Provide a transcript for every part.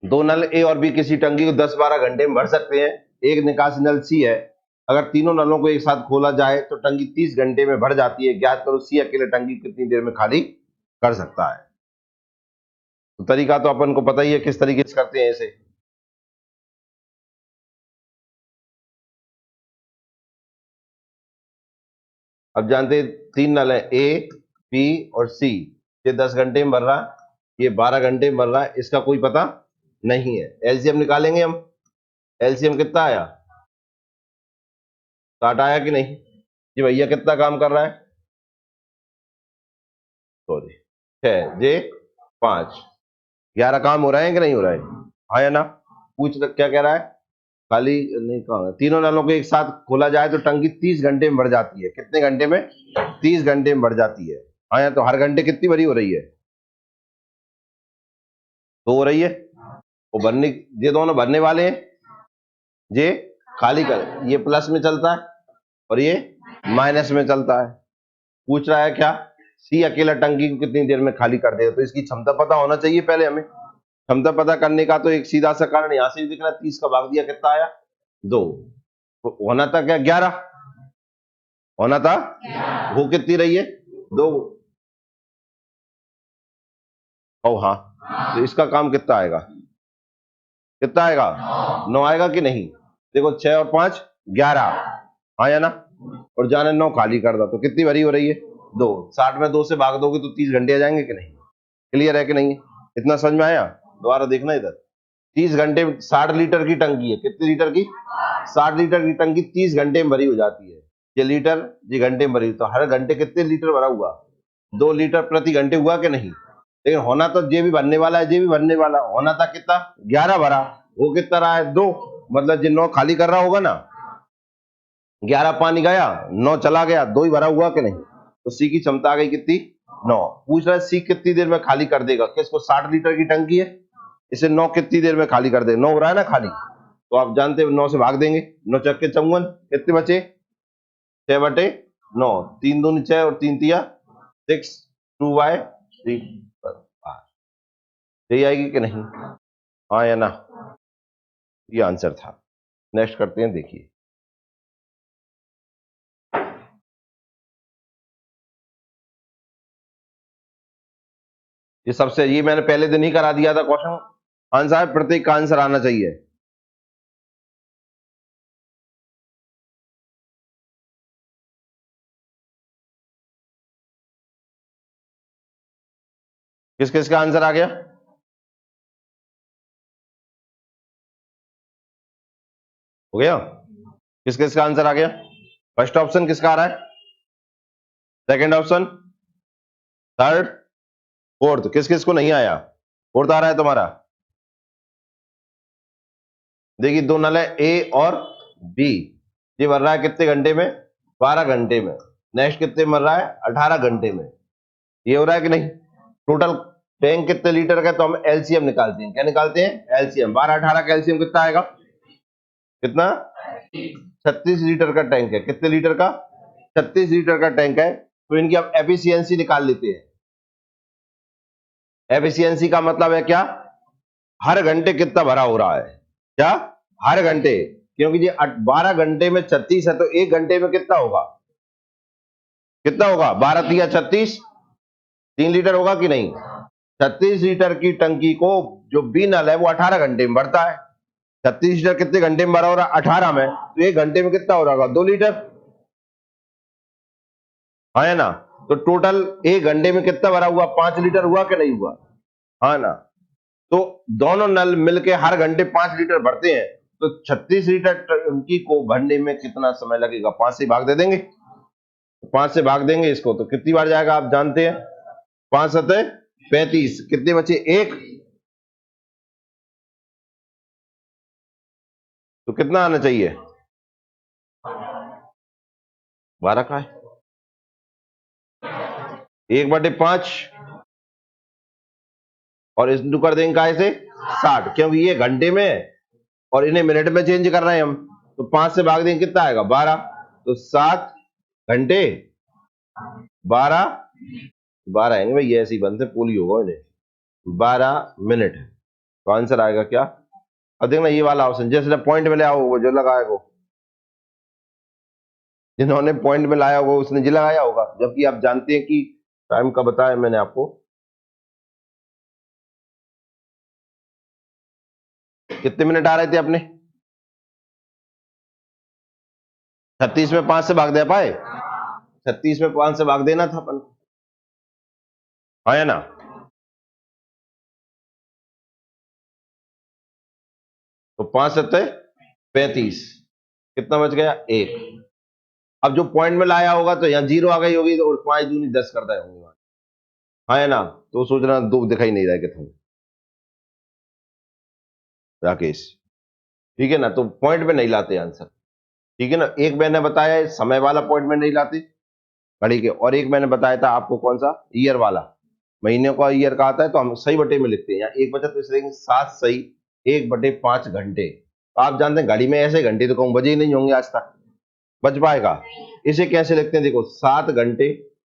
दो नल ए और बी किसी टंकी को 10-12 घंटे में भर सकते हैं। एक निकासी नल सी है, अगर तीनों नलों को एक साथ खोला जाए तो टंकी 30 घंटे में भर जाती है। ज्ञात करो सी अकेले टंकी कितनी देर में खाली कर सकता है। तो तरीका तो अपन को पता ही है किस तरीके से करते हैं इसे। अब जानते हैं तीन नल है ए बी और सी। ये 10 घंटे में भर रहा, ये 12 घंटे में भर रहा है, इसका कोई पता नहीं है। एलसीएम निकालेंगे हम। एलसीएम कितना आया? 60 आया कि नहीं? जी भैया कितना काम कर रहा है? सॉरी 6 जे 5, 11 काम हो रहा है कि नहीं हो रहा है? हाँ या ना? क्या कह रहा है? खाली नहीं कहा। तीनों नलों को एक साथ खोला जाए तो टंकी 30 घंटे में भर जाती है। कितने घंटे में? 30 घंटे में भर जाती है। हाँ या? तो हर घंटे कितनी भरी हो रही है? 2 हो रही है। वो भरने, ये दोनों भरने वाले हैं, ये खाली कर, ये प्लस में चलता है और ये माइनस में चलता है। पूछ रहा है क्या? सी अकेला टंकी को कितनी देर में खाली कर देगा। तो इसकी क्षमता पता होना चाहिए पहले हमें। क्षमता पता करने का तो एक सीधा सा कारण यहां से ही दिख रहा है, 30 का भाग दिया कितना आया? 2। तो होना था क्या? 11 होना था। वो कितनी रही है? 2। ओ हाँ, तो इसका काम कितना आएगा? कितना आएगा? 9 आएगा कि नहीं? देखो 6 और 5 11, हाँ या ना? और जाने 9 खाली कर दो तो कितनी भरी हो रही है? 2। 60 में 2 से भाग दोगे तो 30 घंटे आ जाएंगे कि नहीं? क्लियर है कि नहीं? इतना समझ में आया? दोबारा देखना इधर। 30 घंटे में 60 लीटर की टंकी है। कितने लीटर की? 60 लीटर की टंकी 30 घंटे में भरी हो जाती है। ये लीटर, ये घंटे में भरी, तो हर घंटे कितने लीटर भरा हुआ? 2 लीटर प्रति घंटे हुआ कि नहीं? लेकिन होना तो ये भी भरने वाला है, ये भी भरने वाला। होना था कितना? 11 भरा। वो कितना रहा है? 2। मतलब ये 9 खाली कर रहा होगा ना। 11 पानी गया, 9 चला गया, 2 ही भरा हुआ कि नहीं? तो सी की क्षमता आ गई कितनी? 9। पूछ रहा है सी कितनी देर में खाली कर देगा। किसको? 60 लीटर की टंकी है, इसे 9 कितनी देर में खाली कर दे? 9 हो रहा है ना खाली, तो आप जानते हो 9 से भाग देंगे। 9 चक्के 54, कितने बचे? 6/9। 3 दूनी 6 और 3 तिया 6, 2/3। यही आएगी कि नहीं? हाँ या ना? ये आंसर था। नेक्स्ट करते हैं, देखिए। ये सबसे, ये मैंने पहले दिन ही करा दिया था क्वेश्चन आंसर। प्रत्येक का आंसर आना चाहिए। किस किस का आंसर आ गया? हो गया? किस किस का आंसर आ गया? फर्स्ट ऑप्शन किसका आ रहा है? Second option, third, fourth. किस किस को नहीं आया? फोर्थ आ रहा है तुम्हारा। देखिए दो नल है ए और बी। ये भर रहा है कितने घंटे में? 12 घंटे में। नेक्स्ट कितने में भर रहा है? 18 घंटे में। ये हो रहा है कि नहीं? टोटल टैंक कितने लीटर का? तो हम एलसीएम निकालते हैं। क्या निकालते हैं? एलसीएम। 12-18 का एलसीएम कितना आएगा? कितना? 36 लीटर का टैंक है। कितने लीटर का? 36 लीटर का टैंक है। तो इनकी अब एफिशिएंसी निकाल लेते हैं। एफिशिएंसी का मतलब है क्या? हर घंटे कितना भरा हो रहा है। क्या? हर घंटे। क्योंकि ये 12 घंटे में 36 है, तो एक घंटे में कितना होगा? कितना होगा? 12 तिया 36, 3 लीटर होगा कि नहीं? 36 लीटर की टंकी को जो बी नल है वो 18 घंटे में भरता है। 36 लीटर कितने घंटे में भरा हो रहा है? 18 में। तो एक घंटे में कितना हो रहा होगा? 2 लीटर, हाँ है ना? तो टोटल एक घंटे में कितना भरा हुआ? 5 लीटर हुआ कि नहीं हुआ? हाँ ना? तो दोनों नल मिलके हर घंटे 5 लीटर भरते हैं। तो 36 लीटर टंकी को भरने में कितना समय लगेगा? 5 से भाग दे देंगे। 5 से भाग देंगे इसको तो कितनी बार जाएगा आप जानते हैं? 5 सतह 35। कितने बचे? 1। तो कितना आना चाहिए? 12 का है। 1/5 और इंटू कर देंगे काय से? 60, क्योंकि ये घंटे में है और इन्हें मिनट में चेंज कर रहे हैं हम। तो 5 से भाग देंगे कितना आएगा? 12। तो 7 घंटे 12, 12 आएंगे भाई, ऐसे ही बनते, पोली होगा इन्हें। 12 मिनट। तो आंसर आएगा क्या? अब देखना ये वाला ऑप्शन, जैसे पॉइंट में ले आओ वो जो लगाया वो, जिन्होंने पॉइंट में लाया होगा उसने जी लगाया होगा, जबकि आप जानते हैं कि टाइम का बताया मैंने आपको, कितने मिनट आ रहे थे अपने? 36 में 5 से भाग दे पाए? 36 में 5 से भाग देना था अपन, हाँ या ना? तो 5 सत्ते 35, कितना बच गया? 1। अब जो पॉइंट में लाया होगा तो यहाँ 0 आ गई होगी, तो 5 दूनी 10 करता है, हाँ या ना? तो सोच रहा 2 दिखाई नहीं रहा है कितना, राकेश, ठीक है ना? तो पॉइंट में नहीं लाते आंसर, ठीक है ना? एक मैंने बताया है समय वाला पॉइंट में नहीं लाते घड़ी के, और एक मैंने बताया था आपको कौन सा, ईयर वाला, महीने का ईयर का आता है तो हम सही बटे में लिखते हैं, यहाँ एक बचा तो इसे देंगे 7 सही 1/5 घंटे। तो आप जानते हैं घड़ी में ऐसे घंटे तो कहूँ बजे ही नहीं होंगे आज तक, बच पाएगा? इसे कैसे लिखते हैं, देखो 7 घंटे,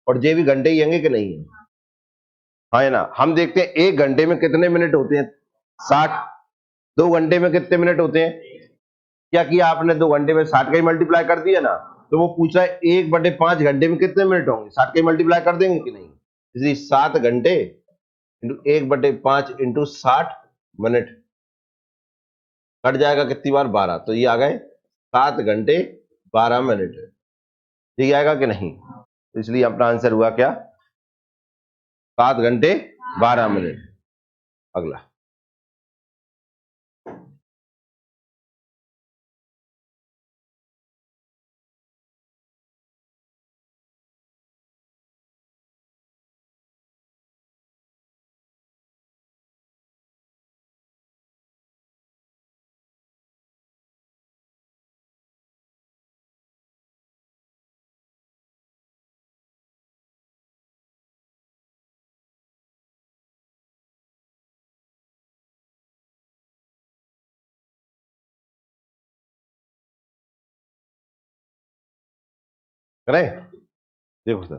और जे भी घंटे ही होंगे कि नहीं है, हाँ है ना? हम देखते हैं 1 घंटे में कितने मिनट होते हैं, 60। 2 घंटे में कितने मिनट होते हैं? क्या किया आपने, 2 घंटे में 60 का ही मल्टीप्लाई कर दिया ना, तो वो पूछ रहा है 1/5 घंटे में कितने मिनट होंगे, 60 का ही मल्टीप्लाई कर देंगे कि नहीं? इसलिए 7 घंटे इंटू 1/5 इंटू 60 मिनट, कट जाएगा कितनी बार? 12, तो ये आ गए 7 घंटे 12 मिनट, ठीक आएगा कि नहीं? तो इसलिए अपना आंसर हुआ क्या? 7 घंटे 12 मिनट। अगला, करें? देखो सर,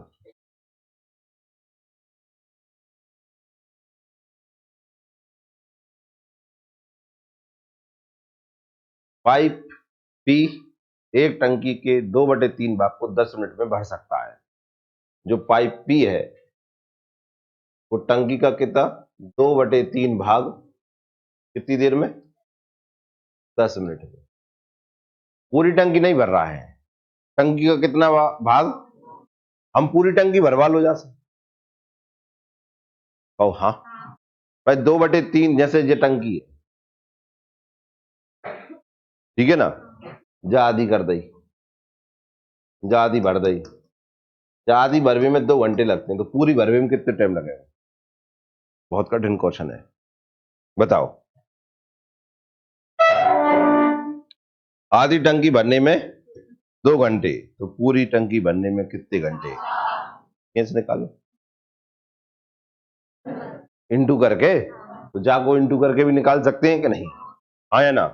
पाइप पी एक टंकी के 2/3 भाग को 10 मिनट में भर सकता है। जो पाइप पी है वो टंकी का कितना 2/3 भाग कितनी देर में? 10 मिनट में। पूरी टंकी नहीं भर रहा है, टंकी का कितना भाग? हम पूरी टंकी भरवा लो जा सकते, ओ हाँ भाई, 2/3 जैसे ये टंकी है, ठीक है ना? जा आधी कर दई, जा आधी भर दई, जा आधी भरवे में 2 घंटे लगते हैं, तो पूरी भरवे में कितने टाइम लगेगा? बहुत कठिन क्वेश्चन है, बताओ। आधी टंकी भरने में 2 घंटे, तो पूरी टंकी भरने में कितने घंटे? कैसे निकालो? इंटू करके, तो जाको इंटू करके भी निकाल सकते हैं कि नहीं, हाँ या ना?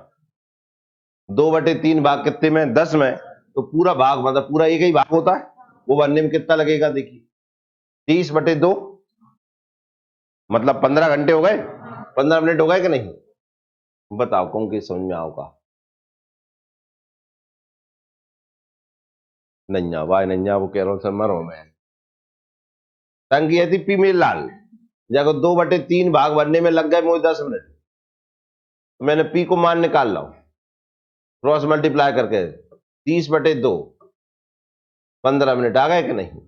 2/3 भाग कितने में? 10 में, तो पूरा भाग मतलब पूरा एक ही भाग होता है, वो बनने में कितना लगेगा? देखिए 30/2, मतलब 15 घंटे हो गए, 15 मिनट हो गए कि नहीं? बताओ कौन के समझ में आओगा? नैया भाई नैया, वो कह रहा हूं सर मरो मैं, टंकी थी पी मेरी लाल, जाको 2/3 भाग बनने में लग गए मुझे 10 मिनट, तो मैंने पी को मान निकाल ला, क्रॉस मल्टीप्लाई करके 30/2, 15 मिनट आ गए कि नहीं?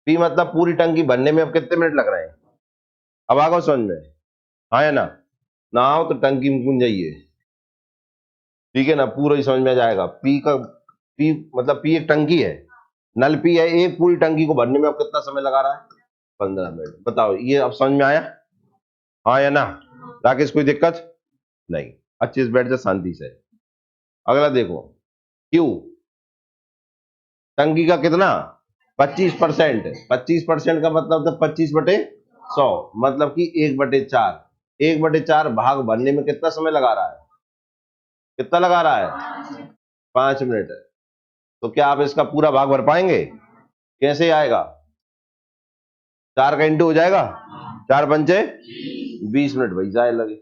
पी मतलब पूरी टंकी भरने में अब कितने मिनट लग रहे हैं? अब आ गए समझ में, हाँ या ना? ना आओ तो टंकी में कूद जाइए, ठीक है ना? पूरा ही समझ में आ जाएगा। पी का, पी मतलब पी एक टंकी है, नल पी है, एक पूरी टंकी को भरने में अब कितना समय लगा रहा है? 15 मिनट। बताओ ये अब समझ में आया, हाँ या ना? राकेश कोई दिक्कत नहीं, अच्छे से बैठ जा शांति से। अगला देखो, क्यू टंकी का कितना 25%, 25% का मतलब था 25/100, मतलब कि 1/4, 1/4 भाग भरने में कितना समय लगा रहा है? कितना लगा रहा है? 5 मिनट। तो क्या आप इसका पूरा भाग भर पाएंगे? कैसे आएगा? 4 का इंटू हो जाएगा, 4 पंचे 20 मिनट भाई जाए लगे,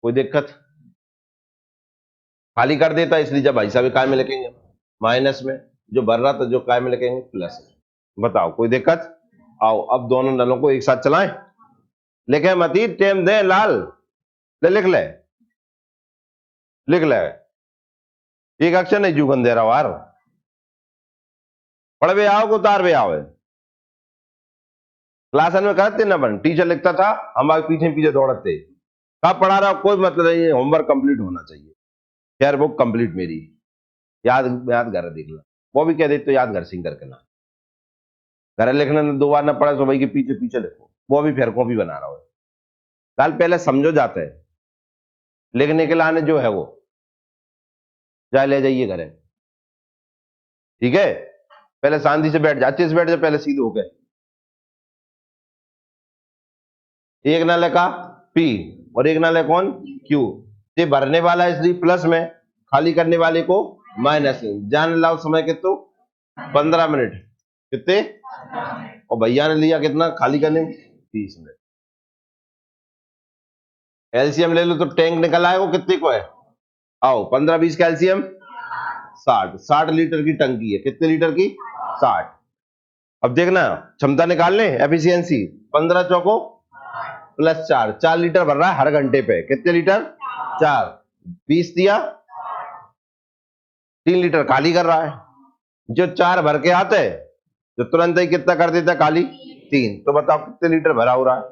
कोई दिक्कत? खाली कर देता इसलिए जब भाई साहब काय में लिखेंगे माइनस में, जो भर रहा था जो काय में लिखेंगे प्लस में। बताओ कोई दिक्कत? आओ अब दोनों नलों को एक साथ चलाएं। लिखे मती टेम दे लाल, ले लिख ले, लिख ले, एक अक्षर नहीं जुगन दे रहा वार, पढ़ भी आओ को उतार भी आओ। क्लास में करते ना बन, टीचर लिखता था हम आगे पीछे पीछे दौड़ते, कब पढ़ा रहा कोई मतलब नहीं, होमवर्क कंप्लीट होना चाहिए। खैर बुक कंप्लीट मेरी, याद याद घर देख ला, वो भी कह देते तो याद घर से करके ना, घर लिखने दो बार ना पढ़ा तो भाई के पीछे पीछे लिखो, वो भी फिर कॉपी बना रहा हो। कल पहले समझो जाते है, लिखने के लाने जो है वो जा ले जाइए घरे, ठीक है? पहले शांति से बैठ जा, अच्छे से बैठ जा, पहले सीधे हो गए। एक नाले का पी और एक नाले कौन क्यू, ये भरने वाला है इसलिए प्लस में, खाली करने वाले को माइनस में। जान लाओ समय कितो 15 मिनट, कितने? और भैया ने लिया कितना खाली करने में? 30 मिनट। एलसीएम ले लो तो टैंक निकल आएगा, कितने को है? आओ 15 20 का एलसीएम 60 लीटर की टंकी है, कितने लीटर की? 60। अब देखना क्षमता निकाल ले, एफिशिएंसी 15 चौको प्लस 4 लीटर भर रहा है हर घंटे पे, कितने लीटर? 4, 20 दिया, 3 लीटर खाली कर रहा है। जो 4 भर के आते हैं जो तुरंत ही कितना कर देता है खाली? 3। तो बताओ कितने लीटर भरा हो रहा है?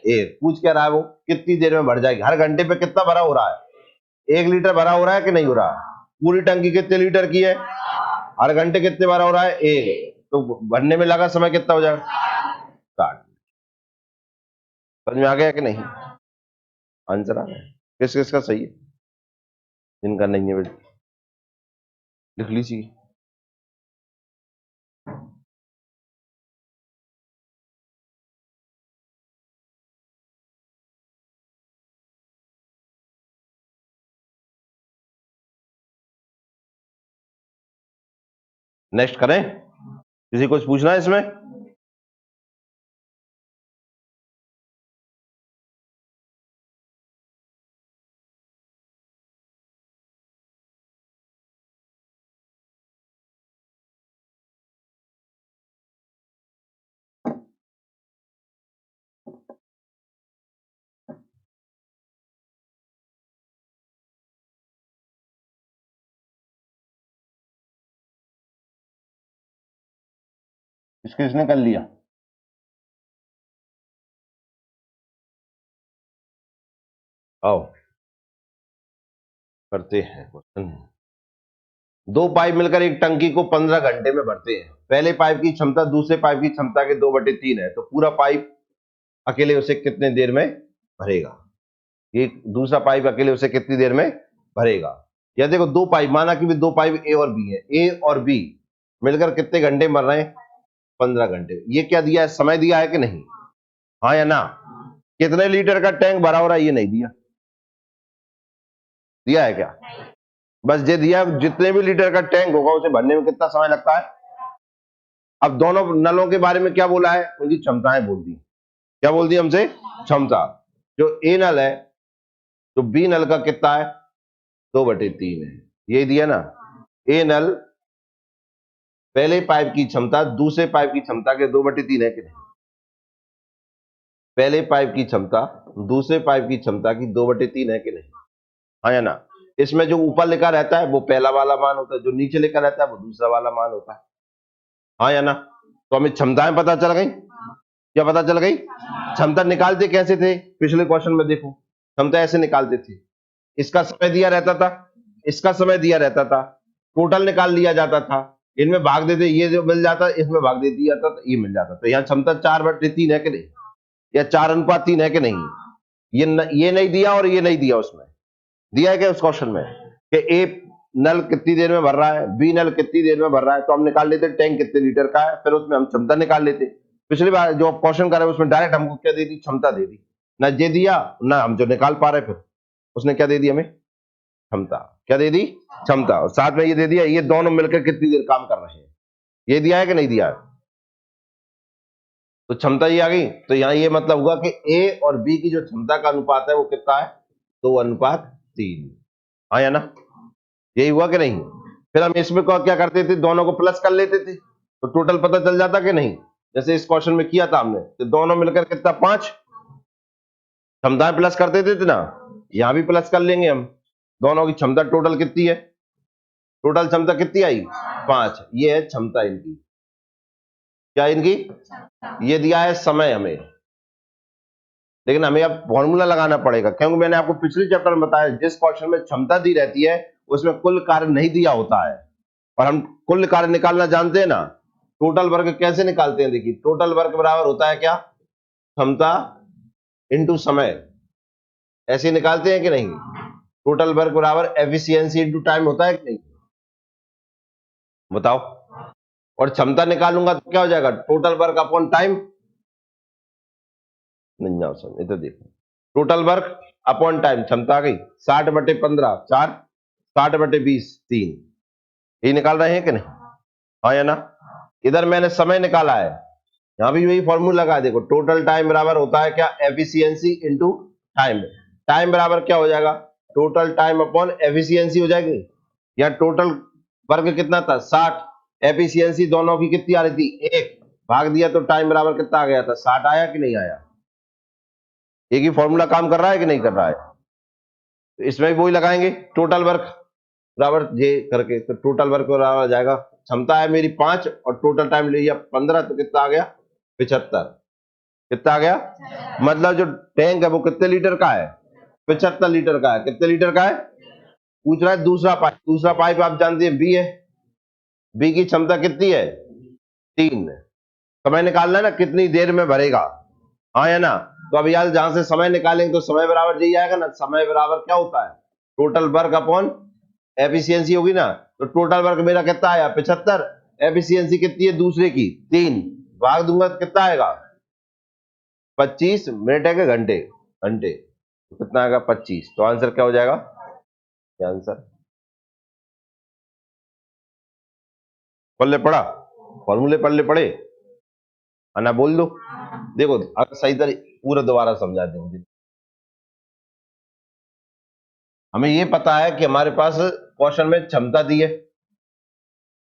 1। पूछ क्या रहा है वो, कितनी देर में भर जाएगी, हर घंटे पे कितना भरा हो रहा है? 1 लीटर भरा हो रहा है कि नहीं हो रहा? पूरी टंकी कितने लीटर की है, हर घंटे कितने भरा हो रहा है? 1। तो भरने में लगा समय कितना हो जाएगा? 60। समझ में आ गया कि नहीं? आंसर आ गया? किस किस का सही है, जिनका नहीं है बेटा लिख लीजिए। नेक्स्ट करें, किसी को पूछना है इसमें? किसने कर लिया? आओ करते हैं क्वेश्चन। 2 पाइप मिलकर एक टंकी को 15 घंटे में भरते हैं। पहले पाइप की क्षमता दूसरे पाइप की क्षमता के 2/3 है, तो पूरा पाइप अकेले उसे कितने देर में भरेगा? ये दूसरा पाइप अकेले उसे कितनी देर में भरेगा? या देखो 2 पाइप, माना कि भी 2 पाइप ए और बी है, ए और बी मिलकर कितने घंटे में भर रहे हैं? 15 घंटे। ये क्या दिया है, समय दिया है कि नहीं? हाँ या ना? कितने लीटर का टैंक भरा हो रहा है ये नहीं दिया, दिया है क्या? बस ये दिया जितने भी लीटर का टैंक होगा उसे भरने में कितना समय लगता है। अब दोनों नलों के बारे में क्या बोला है, उनकी क्षमताएं बोल दी। क्या बोल दी हमसे? क्षमता। जो ए नल है, तो बी नल का कितना है? 2/3 है, ये दिया ना। ए नल पहले पाइप की क्षमता दूसरे पाइप की क्षमता के 2/3 है कि नहीं? पहले पाइप की क्षमता दूसरे पाइप की क्षमता की 2/3 है कि नहीं? हाँ या ना? इसमें जो ऊपर लिखा रहता है वो पहला वाला मान होता है, जो नीचे लिखा रहता है वो दूसरा वाला मान होता है। हाँ या ना? तो हमें क्षमताएं पता चल गई। क्या पता चल गई? क्षमता निकालते कैसे थे, पिछले क्वेश्चन में देखो क्षमता ऐसे निकालते थे, इसका समय दिया रहता था, इसका समय दिया रहता था, टोटल निकाल लिया जाता था, इनमें भाग देते ये जो मिल जाता, इसमें भाग दे दिया जाता तो ये मिल जाता। तो यहाँ क्षमता 4/3 है कि नहीं, या 4:3 है कि नहीं? ये नहीं दिया और ये नहीं दिया, उसमें दिया है क्या उस क्वेश्चन में कि ए नल कितनी देर में भर रहा है, बी नल कितनी देर में भर रहा है, तो हम निकाल लेते टैंक कितने लीटर का है, फिर उसमें हम क्षमता निकाल लेते। पिछली बार जो क्वेश्चन कर रहे हैं उसमें डायरेक्ट हमको क्या दे दी? क्षमता दे दी ना, ये दिया ना हम जो निकाल पा रहे, फिर उसने क्या दे दिया हमें? क्षमता। क्या दे दी? क्षमता। और साथ में ये दे दिया ये दोनों मिलकर कितनी देर काम कर रहे हैं, ये दिया है कि नहीं दिया है? तो क्षमता ये आ गई। तो यहाँ ये मतलब हुआ कि ए और बी की जो क्षमता का अनुपात है वो कितना है? 2:3। हाँ या ना, यही हुआ कि नहीं? फिर हम इसमें क्या करते थे, दोनों को प्लस कर लेते थे तो टोटल पता चल जाता कि नहीं? जैसे इस क्वेश्चन में किया था हमने, तो दोनों मिलकर कितना 5 क्षमताएं प्लस कर देते थे ना, यहां भी प्लस कर लेंगे हम। दोनों की क्षमता टोटल कितनी है? टोटल क्षमता कितनी आई? 5। ये है क्षमता इनकी। क्या इनकी? ये दिया है समय हमें, लेकिन हमें अब फॉर्मूला लगाना पड़ेगा, क्योंकि मैंने आपको पिछले चैप्टर में बताया जिस क्वेश्चन में क्षमता दी रहती है उसमें कुल कार्य नहीं दिया होता है, और हम कुल कार्य निकालना जानते हैं ना। टोटल वर्क कैसे निकालते हैं? देखिए, टोटल वर्क बराबर होता है क्या? क्षमता इंटू समय। ऐसे निकालते हैं कि नहीं? टोटल वर्क बराबर एफिशिएंसी इंटू टाइम होता है कि नहीं? बताओ। और क्षमता निकालूंगा तो क्या हो जाएगा? Total work upon time. नहीं जाओ सर, इधर देखो, टोटल वर्क अपॉन टाइम, क्षमता आ गई 60/15 4, 60/20 3। ये निकाल रहे हैं कि नहीं? हाँ या ना? इधर मैंने समय निकाला है, यहां भी वही फॉर्मूला लगा है। देखो, टोटल टाइम बराबर होता है क्या? Efficiency into time. टाइम बराबर क्या हो जाएगा? टोटल टाइम अपॉन एफिशिएंसी हो जाएगी। या टोटल वर्क कितना था? 60। एफिशिएंसी दोनों की कितनी आ रही थी? 1। भाग दिया तो टाइम बराबर कितना आ गया था? 60 आया कि नहीं आया? एक ही फॉर्मूला काम कर रहा है कि नहीं कर रहा है? तो इसमें भी वही लगाएंगे, टोटल वर्क बराबर ये करके, तो टोटल वर्क बराबर आ जाएगा, क्षमता है मेरी 5 और टोटल टाइम लिया 15, तो कितना आ गया? 75। कितना आ गया? मतलब जो टैंक है वो कितने लीटर का है? 75 लीटर का है। कितने लीटर का है पूछ रहा है? दूसरा पाइप, दूसरा पाइप आप जानते हैं बी है, बी की क्षमता कितनी है? 3। समय निकालना है ना, कितनी देर में भरेगा। हाँ या ना? तो अब यार जहां से समय निकालेंगे तो समय बराबर यही आएगा ना। समय बराबर क्या होता है? टोटल वर्क अपॉन एफिशिएंसी होगी ना। तो टोटल वर्क मेरा कितना आया? 75। एफिशिएंसी कितनी है दूसरे की? 3। भाग दूंगा तो कितना आएगा? 25 मिनट है कि घंटे? घंटे। तो कितना आएगा? 25। तो आंसर क्या हो जाएगा? क्या आंसर? पढ़ ले पढ़ा? फॉर्मूले पढ़ ले पढ़े? ना बोल दो। देखो, अगर सही तरह पूरा दोबारा समझा दे मुझे। हमें ये पता है कि हमारे पास क्वेश्चन में क्षमता दी है,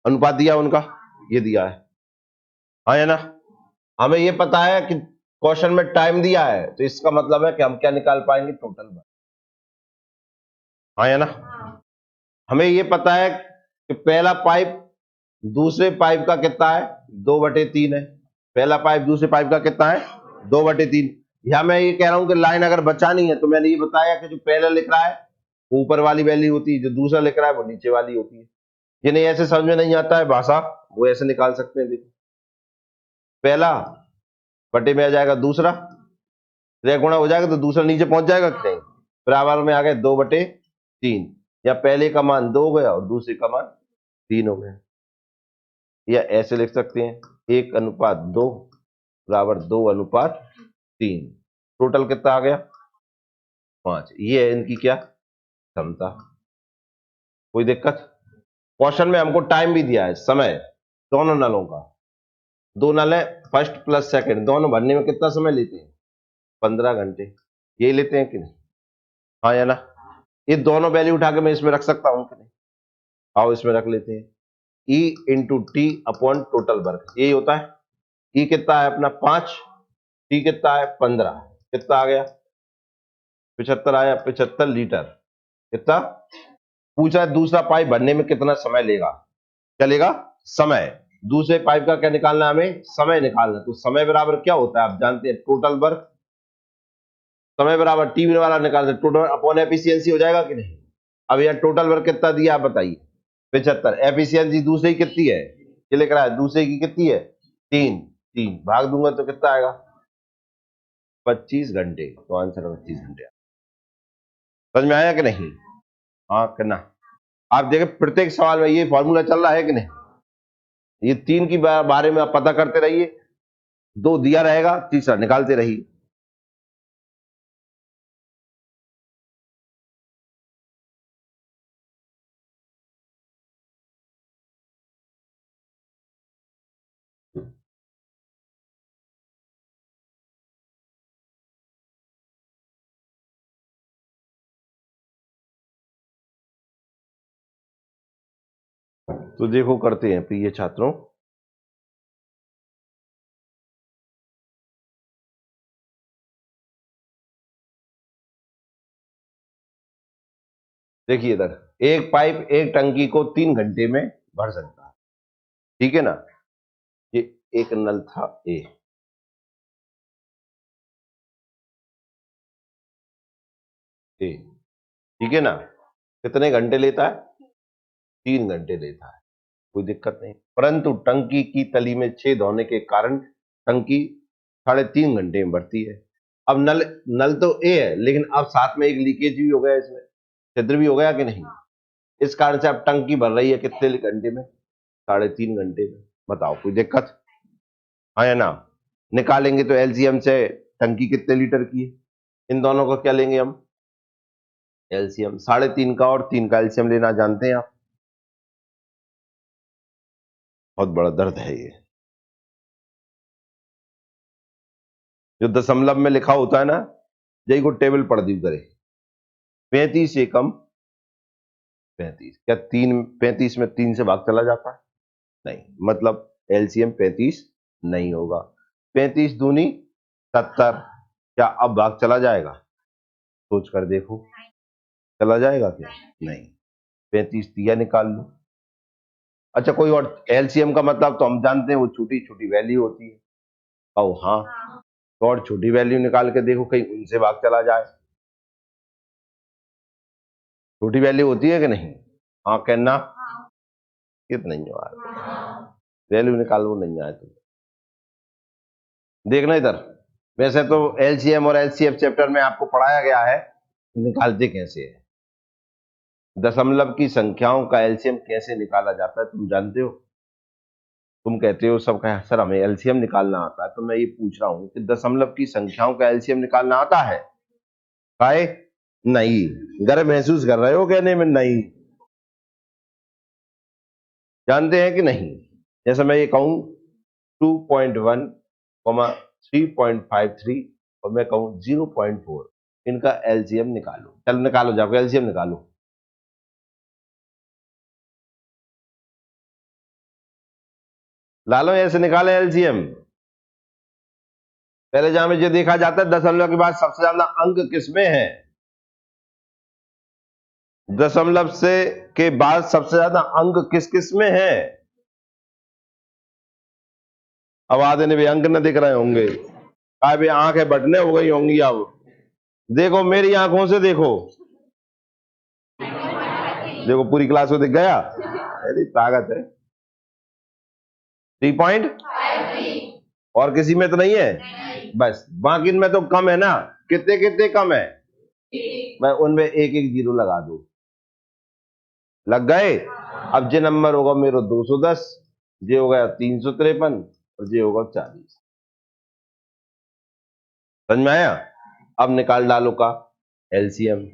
अनुपात दिया उनका, ये दिया है। हाँ या ना? हमें ये पता है कि क्वेश्चन में टाइम दिया है, तो इसका मतलब है कि हम क्या निकाल पाएंगे? Total work. हाँ या ना? हमें ये पता है कि पहला पाइप दूसरे पाइप का कितना है? 2/3 है। पहला पाइप दूसरे पाइप का कितना है? 2/3। या मैं ये कह रहा हूं कि लाइन अगर बचानी है तो मैंने ये बताया कि जो पहला लिख रहा है वो ऊपर वाली वैल्यू होती है, जो दूसरा लिख रहा है वो नीचे वाली होती है। जिन्हें ऐसे समझ में नहीं आता है भाषा, वो ऐसे निकाल सकते हैं। देखो, पहला बटे में आ जाएगा दूसरा, गुणा हो जाएगा तो दूसरा नीचे पहुंच जाएगा कि नहीं? बराबर में आ गए 2/3, या पहले का मान 2 हो गया और दूसरे का मान 3 हो गया। या ऐसे लिख सकते हैं 1:2 बराबर 2:3। टोटल कितना आ गया? 5। ये है इनकी क्या? क्षमता। कोई दिक्कत? क्वेश्चन में हमको टाइम भी दिया है, समय, दोनों नलों का। दो नल है, फर्स्ट प्लस सेकंड, दोनों भरने में कितना समय लेते हैं? 15 घंटे। ये लेते हैं कि नहीं? हाँ या ना? ये दोनों वैल्यू उठा के मैं इसमें रख सकता हूं कि नहीं? आओ इसमें रख लेते हैं। E into T upon total work, यही होता है। E कितना है अपना? 5। टी कितना है? 15। कितना आ गया? 75 आया। 75 लीटर। कितना पूछा है? दूसरा पाइप भरने में कितना समय लेगा? क्या लेगा? समय। दूसरे पाइप का क्या निकालना है हमें? समय निकालना। तो समय बराबर क्या होता है आप जानते हैं? Total work. समय बराबर टी वाला निकालते, टोटल अपॉन एफिशिएंसी हो जाएगा कि नहीं? अब यार टोटल वर्क कितना दिया आप बताइए? 75। एफिशिएंसी दूसरे की कितनी है? ये लिख रहा है दूसरे की कितनी है? 3। 3 भाग दूंगा तो कितना आएगा? 25 घंटे। तो आंसर 25 घंटे। समझ में आया कि नहीं? हाँ करना। आप देखें प्रत्येक सवाल में ये फॉर्मूला चल रहा है कि नहीं? ये 3 की बारे में आप पता करते रहिए, 2 दिया रहेगा, तीसरा निकालते रहिए। तो देखो करते हैं प्रिय छात्रों, देखिए इधर एक पाइप एक टंकी को 3 घंटे में भर सकता है, ठीक है ना। ये एक नल था ए, ठीक है ना। कितने घंटे लेता है? 3 घंटे लेता है, कोई दिक्कत नहीं। परंतु टंकी की तली में छेद होने के कारण टंकी 3.5 घंटे में भरती है। अब नल नल तो ए है, लेकिन अब साथ में एक लीकेज भी हो गया, इसमें छिद्र भी हो गया कि नहीं। इस कारण से अब टंकी भर रही है कितने घंटे में? 3.5 घंटे में। बताओ कोई दिक्कत? हाँ या ना? निकालेंगे तो एलसीएम से टंकी कितने लीटर की है, इन दोनों का क्या लेंगे हम? एलसीएम। 3.5 का और 3 का एलसीएम लेना जानते हैं आप? बहुत बड़ा दर्द है ये। जो दशमलव में लिखा होता है ना, यही को टेबल पढ़ दी करे। 35 एकम 35, क्या 35 में 3 से भाग चला जाता है? नहीं, मतलब एलसीएम 35 नहीं होगा। 35 दूनी 70, क्या अब भाग चला जाएगा? सोच कर देखो, चला जाएगा क्या? नहीं। 35 दिया, निकाल लो। अच्छा, कोई और एलसीएम का मतलब तो हम जानते हैं, वो छोटी छोटी वैल्यू होती है। ओ हाँ, तो और छोटी वैल्यू निकाल के देखो, कहीं उनसे भाग चला जाए। छोटी वैल्यू होती है कि नहीं? हाँ कहना, कितना नहीं आ वैल्यू निकालो, नहीं आए तो देखना इधर। वैसे तो एलसीएम और एलसीएफ चैप्टर में आपको पढ़ाया गया है निकालते कैसे है। दशमलव की संख्याओं का एलसीएम कैसे निकाला जाता है तुम जानते हो? तुम कहते हो सब कहा सर हमें एलसीएम निकालना आता है, तो मैं ये पूछ रहा हूं कि दशमलव की संख्याओं का एलसीएम निकालना आता है? काहे नहीं? गर्व महसूस कर रहे हो कहने में नहीं? जानते हैं कि नहीं? जैसे मैं ये कहूं 2.1, 3.53 और मैं कहूं 0.4, इनका एलसीएम निकालो। चलो निकालो, जाओ एलसीएम निकालो। लालो ऐसे निकाले एलसीएम। पहले जहां में जो देखा जाता है दशमलव के बाद सबसे ज्यादा अंक किसमें है? दशमलव से के बाद सबसे ज्यादा अंक किस किस में है? अब आधे ने भी अंक न दिख रहे होंगे, भी आंखें बटने हो गई होंगी। अब देखो मेरी आंखों से देखो, देखो पूरी क्लास को दिख गया। अरे ताकत है। 3.53 और किसी में तो नहीं है? बस बाकी में तो कम है ना। कितने कितने कम है? मैं उनमें एक एक जीरो लगा दूं, लग गए। अब जे नंबर होगा मेरा 210, जे होगा 353 और जे होगा 40। समझ में आया? अब निकाल डालो का एलसीएम।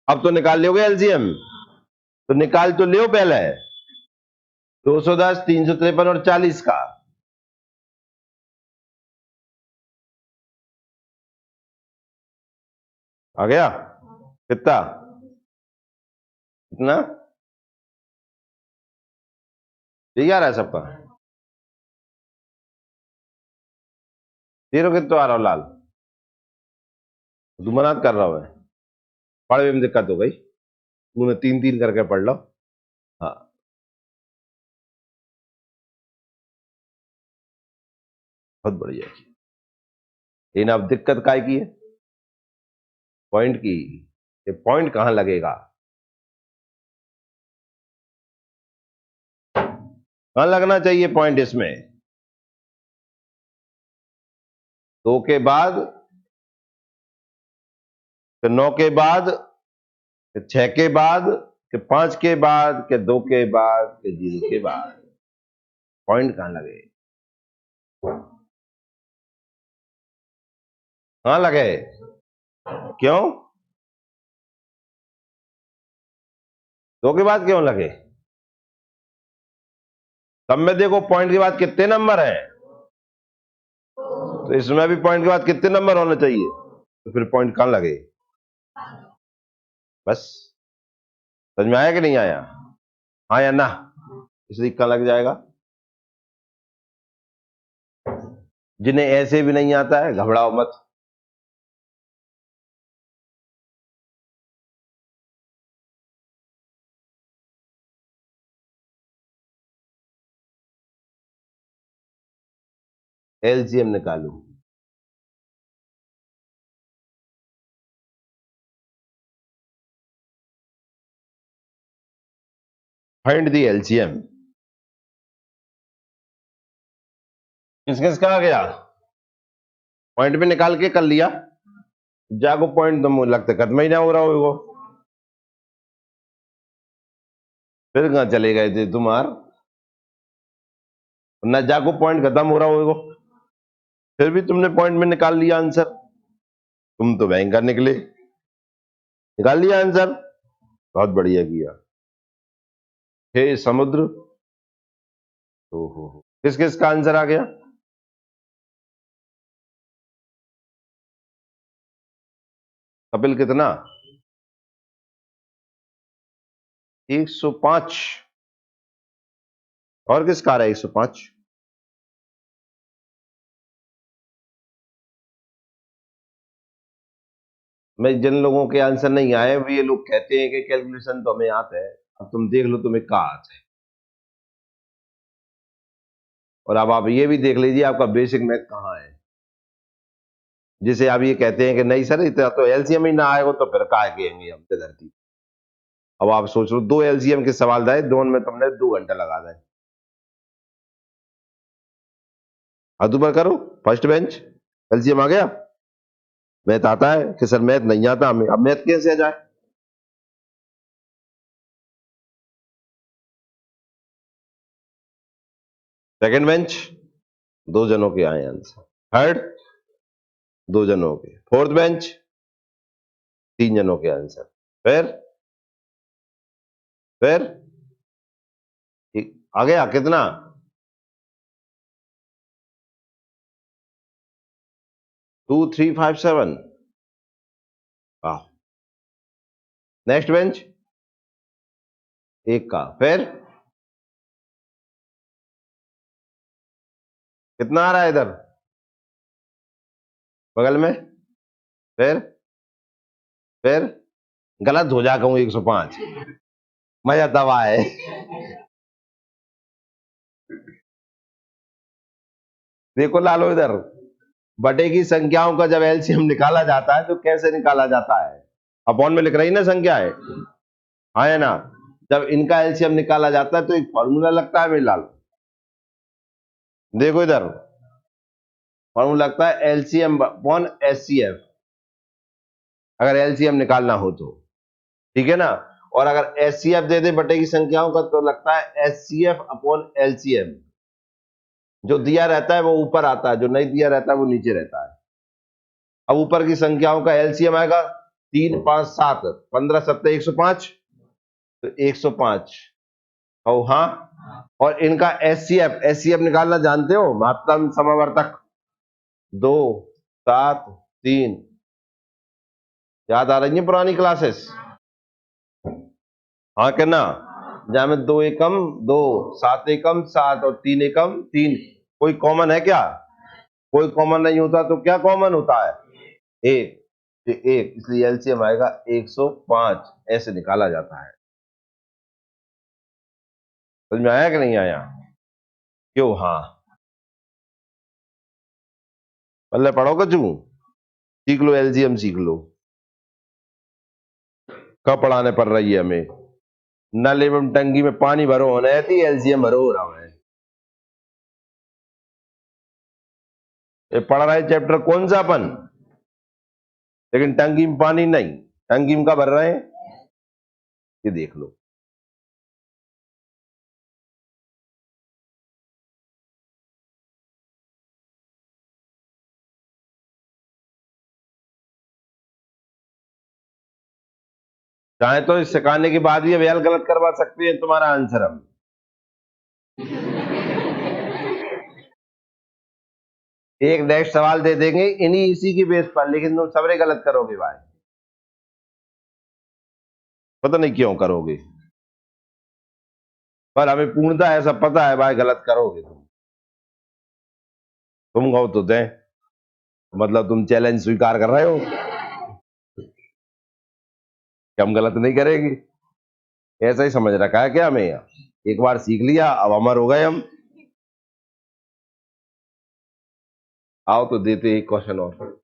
अब तो निकाल लोगे एलसीएम, तो निकाल तो लियो पहले 210, 353 और 40 का। आ गया कितना? कितना? ठीक आ रहा है सबका? तेरो कितना आ रहा हो लाल? तू मनात कर रहा हो? पढ़ने में दिक्कत हो गई, तूने 3 3 करके पढ़ लो। हाँ, बहुत बढ़िया। लेकिन अब दिक्कत काय की है? पॉइंट की। ये पॉइंट कहां लगेगा? कहां लगना चाहिए पॉइंट इसमें? 2 के बाद, फिर 9 के बाद, फिर 6 के बाद, फिर 5 के बाद, फिर 2 के बाद, फिर 0 के बाद। पॉइंट कहां लगे? कहां लगे? क्यों 2 के बाद क्यों लगे? तब में देखो पॉइंट के बाद कितने नंबर हैं, तो इसमें भी पॉइंट के बाद कितने नंबर होने चाहिए? तो फिर पॉइंट कहां लगे? बस समझ में आया कि नहीं आया? हाँ या ना? इसलिए कहां लग जाएगा? जिन्हें ऐसे भी नहीं आता है घबराओ मत। एलसीएम निकालू। Find the LCM. किस किस का आ गया? पॉइंट पे निकाल के कर लिया। जाको पॉइंट तो मुझे लगता है खत्म ही ना हो रहा होगा। फिर कहां चले गए थे तुम्हार? ना जाको पॉइंट खत्म हो रहा होगा, फिर भी तुमने पॉइंट में निकाल लिया आंसर। तुम तो भयंकर निकले। निकाल लिया आंसर, बहुत बढ़िया किया। हे समुद्र। ओहो, किस किस का आंसर आ गया? कपिल कितना? 105। और किसका आ रहा है 105? मैं जिन लोगों के आंसर नहीं आए वो ये लोग कहते हैं कि कैलकुलेशन तो हमें आता है। अब तुम देख लो तुम्हें कहाँ आता है। और अब आप ये भी देख लीजिए आपका बेसिक मैथ कहाँ है, जिसे आप ये कहते हैं कि नहीं सर इतना तो एलसीएम ही ना आएगा तो फिर काय कहेंगे हम धरती। अब आप सोच लो 2 एलसीएम के सवाल दाए, दोनों में तुमने 2 घंटा लगा दिए। हाथ ऊपर करो। फर्स्ट बेंच एलसीएम आ गया? मैथ आता है कि सर मैथ नहीं आता हमें, अब मैथ कैसे आ जाए? सेकंड बेंच 2 जनों के आए आंसर। थर्ड 2 जनों के। फोर्थ बेंच 3 जनों के आंसर। फिर आ गया कितना? 2357। वाह। नेक्स्ट बेंच 1 का। फिर कितना आ रहा है इधर बगल में? फिर गलत हो जाकर 105। मजा तब आए। देखो लालो इधर, बटे की संख्याओं का जब एलसीएम निकाला जाता है तो कैसे निकाला जाता है? अपॉन में लिख रही ना संख्या है, हाँ है ना? जब इनका एलसीएम निकाला जाता है तो एक फॉर्मूला लगता है मेरे लाल। देखो इधर फॉर्मूला लगता है एलसीएम अपॉन एचसीएफ, अगर एलसीएम निकालना हो तो, ठीक है ना? और अगर एचसीएफ दे दे बटे की संख्याओं का तो लगता है एचसीएफ अपॉन एलसीएम। जो दिया रहता है वो ऊपर आता है, जो नहीं दिया रहता है वो नीचे रहता है। अब ऊपर की संख्याओं का एलसीएम आएगा 3 5 7 15 7 105, तो 105। और हाँ, और इनका एचसीएफ, एचसीएफ निकालना जानते हो? महत्तम समावर्तक 2 7 3। याद आ रही है पुरानी क्लासेस? हाँ क्या ना? जहां में 2 एकम 2, 7 एकम 7 और 3 एकम 3। कोई कॉमन है क्या? कोई कॉमन नहीं होता तो क्या कॉमन होता है? एक। तो एक, इसलिए एलसीएम आएगा 105। ऐसे निकाला जाता है। समझ में आया कि नहीं आया? क्यों? हाँ, पहले पढ़ो कचू, सीख लो एलसीएम सीख लो। कब पढ़ाने पड़ रही है हमें? नल एवं टंकी में पानी भरो होने थी, एलसीएम भरो हो रहा है। ये पढ़ रहा है चैप्टर कौन सा अपन, लेकिन टंकी में पानी नहीं। टंकी में का भर रहे हैं ये देख लो। चाहे तो इस सिखाने के बाद भी अभ्यास गलत करवा सकते हैं तुम्हारा आंसर हम। एक नेक्स्ट सवाल दे देंगे इन्हीं इसी की बेस पर, लेकिन तुम सबरे गलत करोगे भाई, पता नहीं क्यों करोगे, पर हमें पूर्णतः ऐसा पता है भाई गलत करोगे तुम कहो तो दें, मतलब तुम चैलेंज स्वीकार कर रहे हो कि हम गलत नहीं करेंगे, ऐसा ही समझ रखा है क्या हमें? एक बार सीख लिया अब अमर हो गए हम। आओ तो देते एक क्वेश्चन और।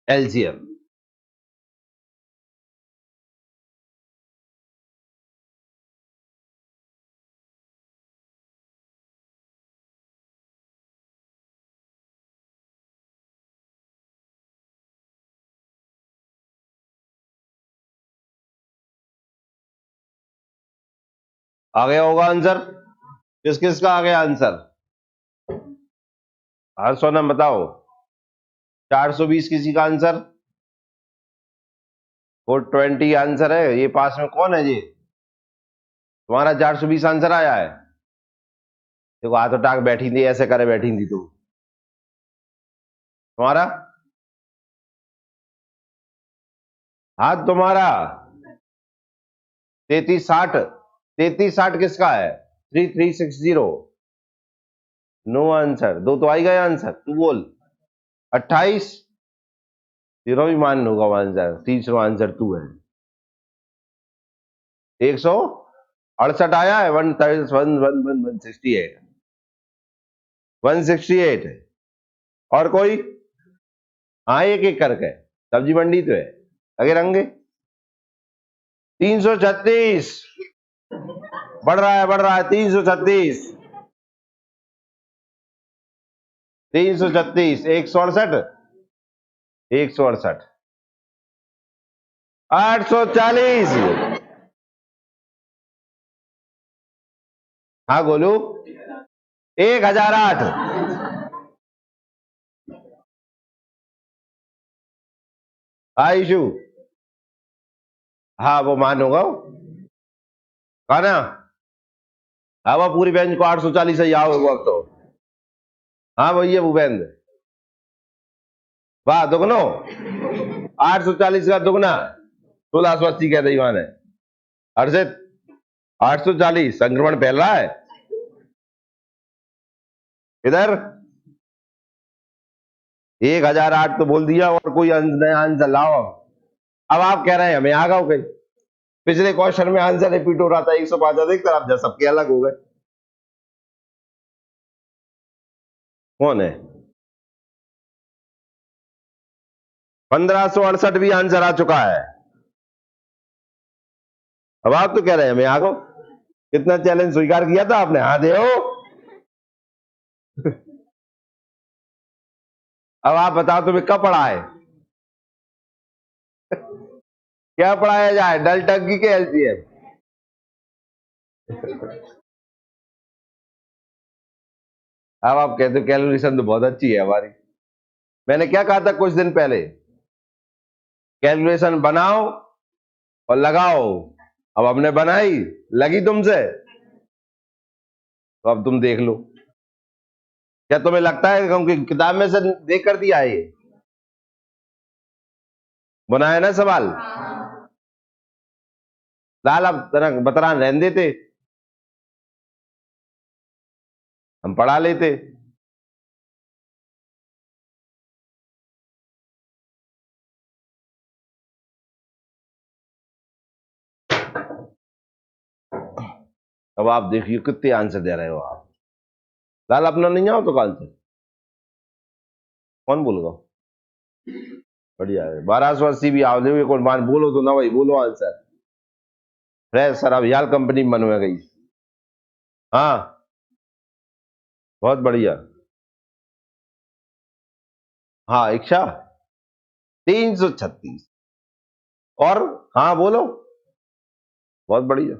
एलसीएम। आ गया होगा आंसर, किस किस का आ गया आंसर? हाँ सोनम बताओ। 420 किसी का आंसर, 420 आंसर है। ये पास में कौन है? ये तुम्हारा 420 आंसर आया है। देखो हाथ उठा के बैठी थी, ऐसे करे बैठी थी तुम। तुम्हारा हाथ, तुम्हारा 3360, 3360 किसका है? 3360। नो आंसर, दो तो आई गए आंसर, तू बोल। 28, तीनों भी मान होगा आंसर, तीसरा आंसर तू है। 168 आया है, 168, 168 है। और कोई? हाँ एक एक करके, सब्जी मंडी तो है लगे रंगे। 336, बढ़ रहा है 336, 336, 168, 168, 840। हाँ गोलू, 1008। आयुषु, हाँ वो मान होगा कहा ना। हाँ वो पूरी बेंच को 840 ही आओ वक्त तो। हाँ भैया भूपेंद्र, वाह दुगनो, 840 का दुगना 1680 कह दी है। हर्षित, 840 संक्रमण फैल रहा है इधर। 1008 तो बोल दिया, और कोई नया आंसर लाओ। अब आप कह रहे हैं हमें आ गए कहीं, पिछले क्वेश्चन में आंसर रिपीट हो रहा था 105, अधिक तरफ जा सबके अलग हो गए। कौन है? 1568 भी आंसर आ चुका है। अब आप तो कह रहे हैं हमें आ गो, कितना चैलेंज स्वीकार किया था आपने? हाँ दे। अब आप बताओ तुम्हें कब पढ़ा है, क्या पढ़ाया जाए, डल टंकी के एलसीएम? अब आप कहते हो कैलकुलेशन तो बहुत अच्छी है हमारी। मैंने क्या कहा था कुछ दिन पहले? कैलकुलेशन बनाओ और लगाओ। अब हमने बनाई, लगी तुमसे, तो अब तुम देख लो। क्या तुम्हें लगता है क्योंकि किताब में से देख कर दिया है ये? बनाया ना सवाल? लाल अब बतरा रहने देते, हम पढ़ा लेते। अब आप देखिए कितने आंसर दे रहे हो आप। लाल अपना नहीं आओ तो आंसर कौन बोलेगा? बढ़िया है। 1280 भी आओ दे कौन मान बोलो तो ना भाई बोलो आंसर। फ्रेश सर अब यार कंपनी बनवा गई। हाँ बहुत बढ़िया। हाँ इच्छा 336 और हाँ बोलो। बहुत बढ़िया।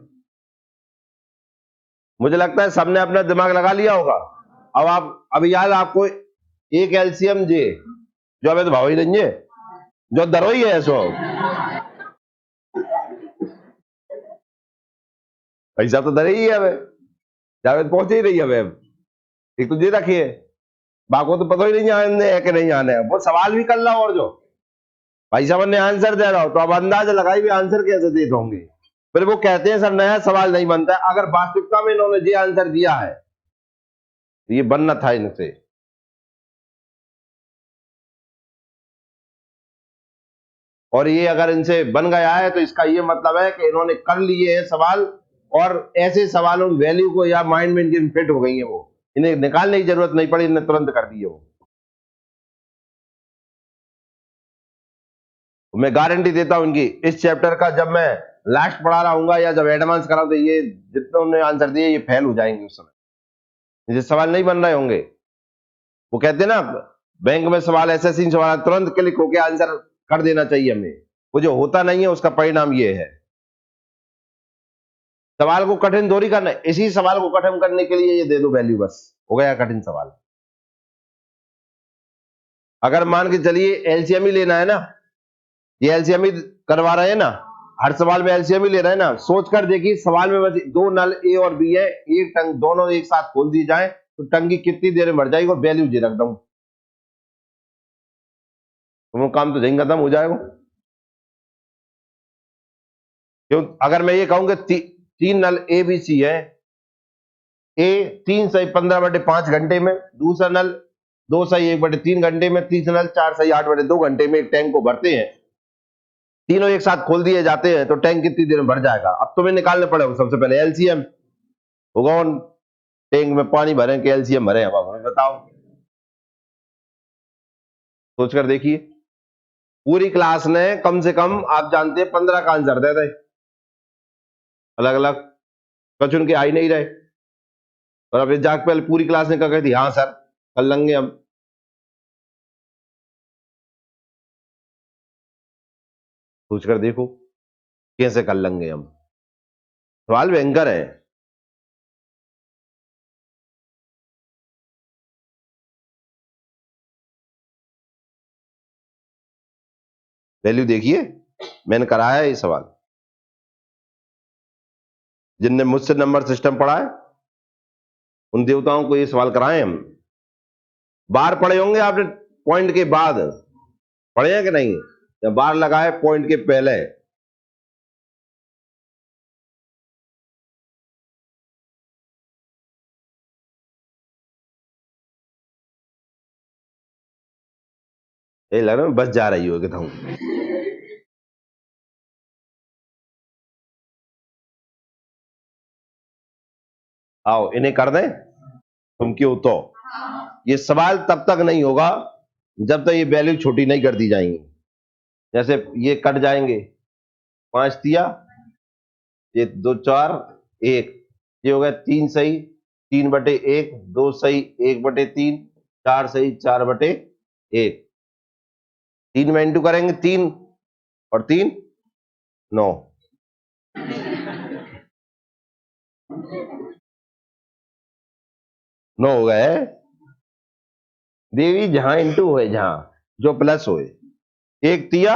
मुझे लगता है सबने अपना दिमाग लगा लिया होगा। अब आप अभी याद आपको एक एलसीएम जे जो अबे तो भाव ही नहीं है जो दरो ही है सो पैसा तो दर ही है अब जावेद पहुंच ही रही है अब एक तो दे रखिए बाको तो पता ही नहीं आने है कि नहीं आने है वो सवाल भी कर ला और जो भाई साहब ने आंसर दे रहा हो तो अब अंदाजा लगाई भी आंसर कैसे देते होंगे। फिर वो कहते हैं सर नया सवाल नहीं बनता है। अगर वास्तविकता में इन्होंने ये आंसर दिया है तो ये बनना था इनसे। और ये अगर इनसे बन गया है तो इसका ये मतलब है कि इन्होंने कर लिए हैं सवाल और ऐसे सवालों की वैल्यू को या माइंड में इनकी फिट हो गई है वो इन्हें निकालने की जरूरत नहीं पड़ी इन्हें तुरंत कर दिए वो। मैं गारंटी देता हूं इनकी इस चैप्टर का जब मैं लास्ट पढ़ा रहा हूँ या जब एडवांस कराऊं तो ये जितने उन्होंने आंसर दिए ये फेल हो जाएंगे उस समय। ये सवाल नहीं बन रहे होंगे। वो कहते हैं ना बैंक में सवाल ऐसे सवाल तुरंत क्लिक होकर आंसर कर देना चाहिए हमें। वो जो होता नहीं है उसका परिणाम ये है। सवाल को कठिन थोड़ी करना है इसी सवाल को कठिन करने के लिए ये दे दो वैल्यू बस हो गया कठिन सवाल। अगर मान के चलिए एलसीएम ही लेना है ना ये एलसीएम ही करवा रहे हैं ना हर सवाल में एलसीएम ही ले रहे हैं ना सोच कर देखिए सवाल में बस दो नल ए और बी है एक टंग दोनों एक साथ खोल दी जाए तो टंकी कितनी देर में भर जाएगी और वैल्यू जी रख दूं तो वो काम तो जहीं खत्म हो जाएगा। क्यों अगर मैं ये कहूंगा तीन नल ए बी सी है ए 3 सही 15/5 घंटे में दूसरा नल 2 सही 1/3 घंटे में तीसरा नल 4 सही 8/2 घंटे में एक टैंक को भरते हैं तीनों एक साथ खोल दिए जाते हैं तो टैंक कितनी देर में भर जाएगा। अब तुम्हें निकालने पड़ेगा सबसे पहले एलसीएम होगा टैंक में पानी भरें कि एलसीएम भरे अब हमें बताओ सोचकर देखिए। पूरी क्लास ने कम से कम आप जानते हैं 15 का आंसर दे दे अलग अलग कुछ उनके आ ही नहीं रहे और अब जाग पहले पूरी क्लास ने कहा कहती हाँ सर कर लेंगे हम। सोचकर देखो कैसे कर लेंगे हम। सवाल भयंकर है। वैल्यू देखिए मैंने कराया है ये सवाल जिनने मुझसे नंबर सिस्टम पढ़ा है उन देवताओं को ये सवाल कराए हम। बार पढ़े होंगे आपने पॉइंट के बाद पढ़े हैं कि नहीं या बार लगाए पॉइंट के पहले। ये लग रहा है बस जा रही हो एकदम। आओ इन्हें कर दें तुम क्यों तो ये सवाल तब तक नहीं होगा जब तक ये वैल्यू छोटी नहीं कर दी जाएंगी। जैसे ये कट जाएंगे 5 तिया ये 2 4 1 ये हो गया 3 सही 3/1 2 सही 1/3 4 सही 4/1 3 में इंटू करेंगे 3 और 3 9 9 हो गए देवी जहां इंटू हुए जहां जो प्लस हुए 1 तिया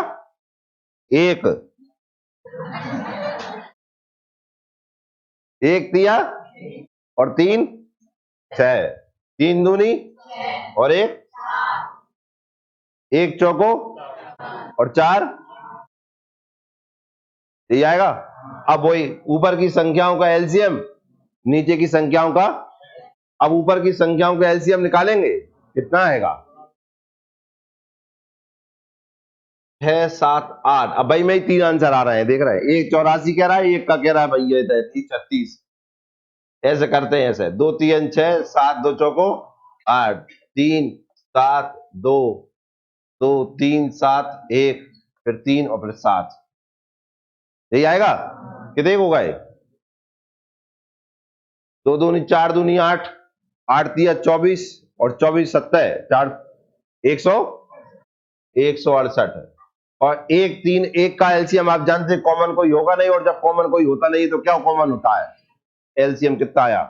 1 1 तिया और 3 6 3 दूनी और 1 चौको और 4 ये आएगा। अब वही ऊपर की संख्याओं का एलसीएम नीचे की संख्याओं का अब ऊपर की संख्याओं का एलसीएम निकालेंगे कितना आएगा 6 7 8। अब भाई में 3 आंसर आ रहे हैं देख रहे हैं एक 84 कह रहा है एक का कह रहा है भाई ये 36 ऐसे करते हैं, ऐसे 2 3 6 7 2 चौको 8 3 7 2 2 3 7 1 फिर 3 और फिर 7, यही आएगा। कितने होगा ये? 2 दूनी 4 दूनी 8 8 तिया 24 और 24 सत्तर 4 168 और 1 3 1 का एलसीएम आप जानते हैं कॉमन कोई होगा नहीं, और जब कॉमन कोई होता नहीं तो क्या कॉमन होता है? एलसीएम कितना आया?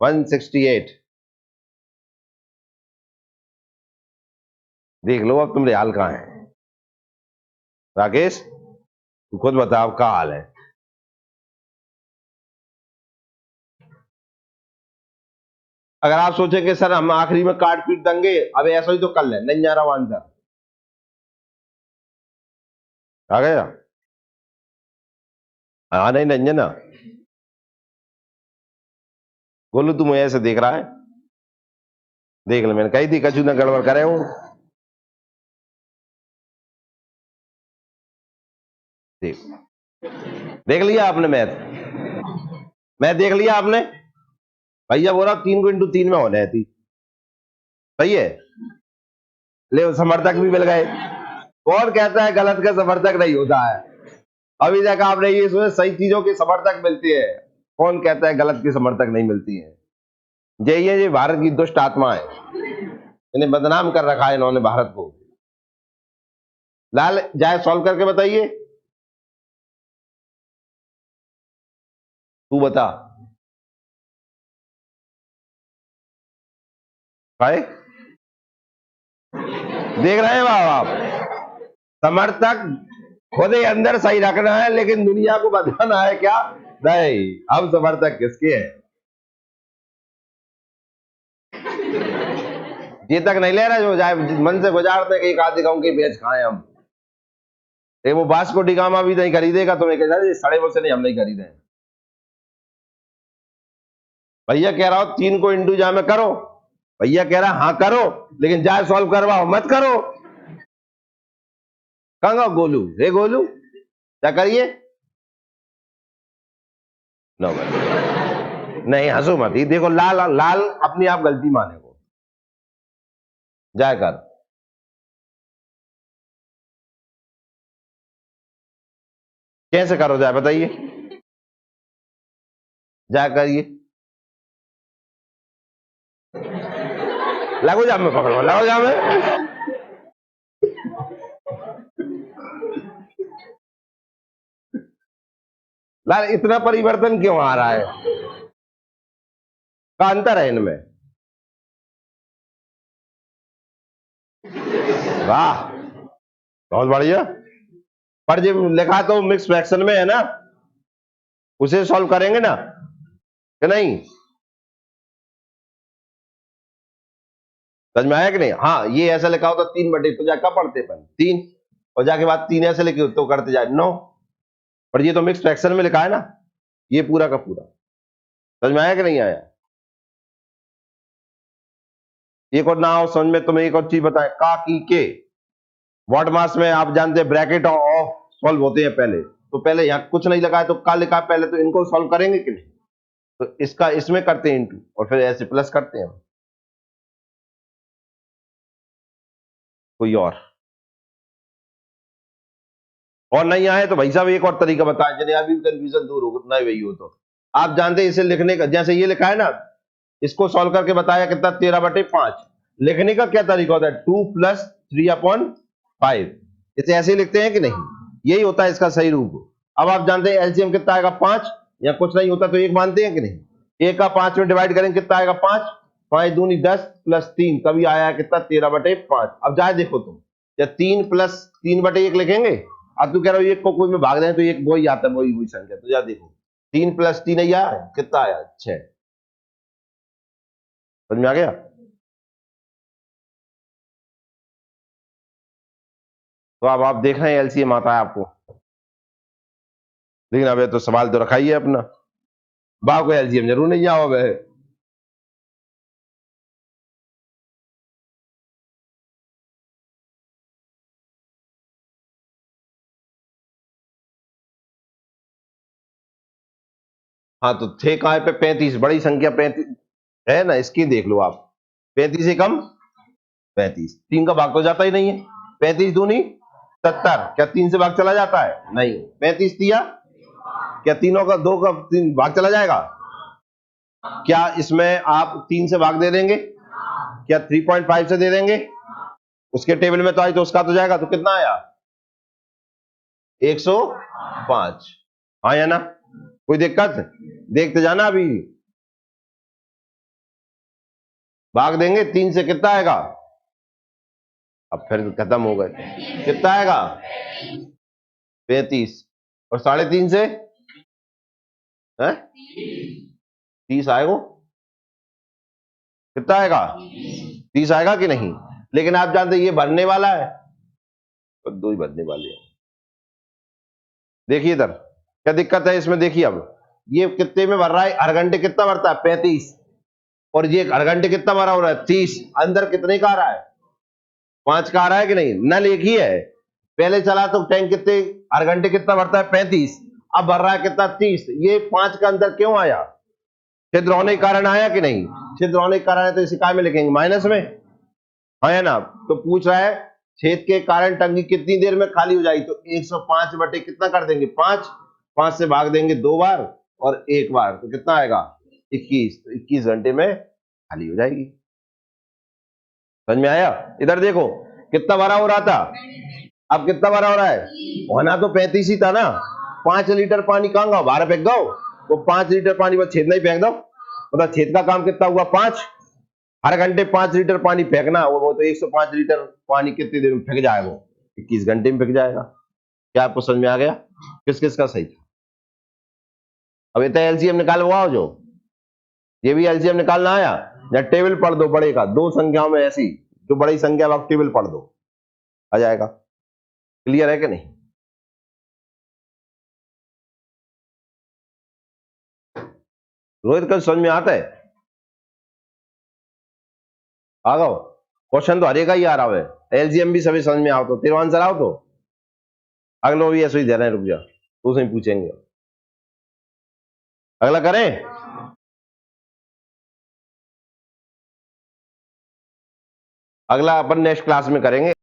168। देख लो अब तुम्हारे हाल कहां है राकेश, तू खुद बताओ क्या हाल है। अगर आप सोचे कि सर हम आखिरी में काट पीट देंगे, अब ऐसा ही तो कर ले, नहीं जा रहा आंसर आ गया। हाँ नहीं नहीं ना बोलू, तू मुझे ऐसे देख रहा है, देख ले मैंने कही थी कछु ना गड़बड़ करे हूं। देख देख लिया आपने मैथ देख लिया आपने? भैया बोला 3 को इंटू 3 में होने थी, सही है। ले समर्थक भी मिल गए। कौन कहता है गलत का समर्थक नहीं होता है? अभी तक आपने ये सोचा सही चीजों के समर्थक मिलती है, कौन कहता है गलत की समर्थक नहीं मिलती है? ये भारत की दुष्ट आत्मा है, इन्हें बदनाम कर रखा है इन्होंने भारत को। लाल जाए सॉल्व करके बताइए, तू बता भाई। देख रहे हैं बाब आप, समर्थक खुद ही अंदर सही रखना है लेकिन दुनिया को बताना है क्या नहीं हम समर्थक किसके हैं। ये तक नहीं ले रहा जो जाए मन से गुजारते कि एक आधे गांव के बेच खाए हम। वो बास्को डिगामा भी नहीं खरीदेगा तुम्हें कहता है साढ़े वो से नहीं हम नहीं खरीदे। भैया कह रहा हो 3 को इंटू जा में करो, भैया कह रहा हाँ करो लेकिन जाए सॉल्व करवाओ मत करो। कहाँ गोलू, हे गोलू क्या करिए? नो नहीं हंसो मत, ये देखो लाल लाल अपनी आप गलती माने को जाए कर। कैसे करो जाए बताइए, जाए करिए। लगो जा में पकड़ो, लगो जा में। लाल इतना परिवर्तन क्यों आ रहा है? का अंतर है इनमें? वाह बहुत बढ़िया। पर जब लिखा तो मिक्स फ्रैक्शन में है ना, उसे सॉल्व करेंगे ना कि नहीं? समझ में आया कि नहीं? हाँ ये ऐसा लिखा होता 3 बटे तो जाकर पढ़ते अपन 3 और जाके बाद 3 ऐसे लिखे तो करते जाए 9, पर ये तो मिक्स फ्रैक्शन में लिखा है ना, ये पूरा का पूरा। समझ में आया कि नहीं आया? एक और ना हो समझ में, तुम्हें एक और चीज बताएं, का की के वॉट मास में आप जानते हैं ब्रैकेट ऑफ सॉल्व होते हैं पहले, तो पहले यहाँ कुछ नहीं लगा है तो का लिखा है पहले, तो इनको सॉल्व करेंगे कि नहीं? तो इसका इसमें करते हैं इंटू और फिर ऐसे प्लस करते हैं कोई और नहीं आए तो भाई साहब एक और तरीका बताएं जिन्हें अभी कंफ्यूजन दूर हो नहीं वही हो तो। आप जानते हैं इसे लिखने का, जैसे ये लिखा है ना, इसको सॉल्व करके बताया कितना 13/5। लिखने का क्या तरीका होता है 2 + 3/5, इसे ऐसे ही लिखते हैं कि नहीं? यही होता है इसका सही रूप। अब आप जानते हैं एलसीएम कितना आएगा 5, या कुछ नहीं होता तो 1 मानते हैं कि नहीं? 1 का 5 में डिवाइड करेंगे कितना आएगा 5, 5 दूनी 10 + 3 तभी आया कितना 13/5। अब जाए देखो तुम, या 3 + 3/1 लिखेंगे। अब तू कह रहा हो एक को कोई में भाग दें तो एक वही आता है, वही वही संख्या, तो जा देखो 3 + 3 आया कितना आया 6। समझ में आ गया? तो अब आप देख रहे हैं एलसीएम आता है आपको, लेकिन अब तो सवाल तो रखा ही है अपना, बाप को एलसीएम जरूर नहीं आओ। हाँ तो 6 कहाँ पे 35, बड़ी संख्या 35 है ना, इसकी देख लो आप, 35 से कम 35, 3 का भाग तो जाता ही नहीं है, 35 दूनी 70, क्या 3 से भाग चला जाता है? नहीं। 35 दिया, क्या तीनों का 2 का 3 भाग चला जाएगा? क्या इसमें आप 3 से भाग दे देंगे? क्या 3.5 से दे देंगे? उसके टेबल में तो आई तो उसका तो जाएगा, तो कितना आया? 105। हाँ या ना? कोई दिक्कत? देखते जाना, अभी भाग देंगे 3 से, कितना आएगा? अब फिर खत्म हो गए, कितना आएगा? 35। और 3.5 से है 30 आएगा, कितना आएगा? 30 आएगा कि नहीं? लेकिन आप जानते ये भरने वाला है, तो 2 ही भरने वाले हैं। देखिए इधर क्या दिक्कत है इसमें, देखिए अब ये कितने में भर रहा है, हर घंटे कितना भरता है? 35। और ये हर घंटे कितना भरा हो रहा है? 30। अंदर कितने का आ रहा है? 5 का आ रहा है कि नहीं? नल एक ही है, पहले चला तो टैंक कितने हर घंटे कितना भरता है? 35। अब भर रहा है कितना? 30। ये 5 का अंदर क्यों आया? छिद्र होने के कारण आया कि नहीं? छिद्र होने के कारण है, तो इसी काय में लिखेंगे? माइनस में। हाँ है ना? तो पूछ रहा है छेद के कारण टंकी कितनी देर में खाली हो जाएगी, तो 105 बटे कितना कर देंगे? 5। 5 से भाग देंगे 2 बार और 1 बार, तो कितना आएगा? 21। तो 21 घंटे में खाली हो जाएगी। समझ में आया? इधर देखो कितना भरा हो रहा था, अब कितना भरा हो रहा है? होना तो 35 ही था ना। 5 लीटर पानी कहाँ गया? बाहर फेंक दो, वो 5 लीटर पानी बस छेद नहीं फेंक दो, मतलब छेद का काम कितना हुआ? 5। हर घंटे 5 लीटर पानी फेंकना, वो तो 105 लीटर पानी कितनी देर में फेंक जाएगा? 21 घंटे में फेंक जाएगा। क्या आपको समझ में आ गया किस किस का सही था? अब इतना एलसीएम निकालवाओ, जो ये भी एलसीएम निकालना आया, या टेबल पढ़ दो बड़े का, 2 संख्याओं में ऐसी जो बड़ी संख्या वक्त टेबल पढ़ दो, आ जाएगा। क्लियर है कि नहीं? रोहित का समझ में आता है? आ गो, क्वेश्चन तो हरेगा ही आ रहा है, एलजीएम भी सभी समझ में आओ, तो तेरा आंसर आओ, तो अगला भी ऐसे ही दे रहे हैं, रुक जा तो उसे पूछेंगे। अगला करें, अगला अपन नेक्स्ट क्लास में करेंगे।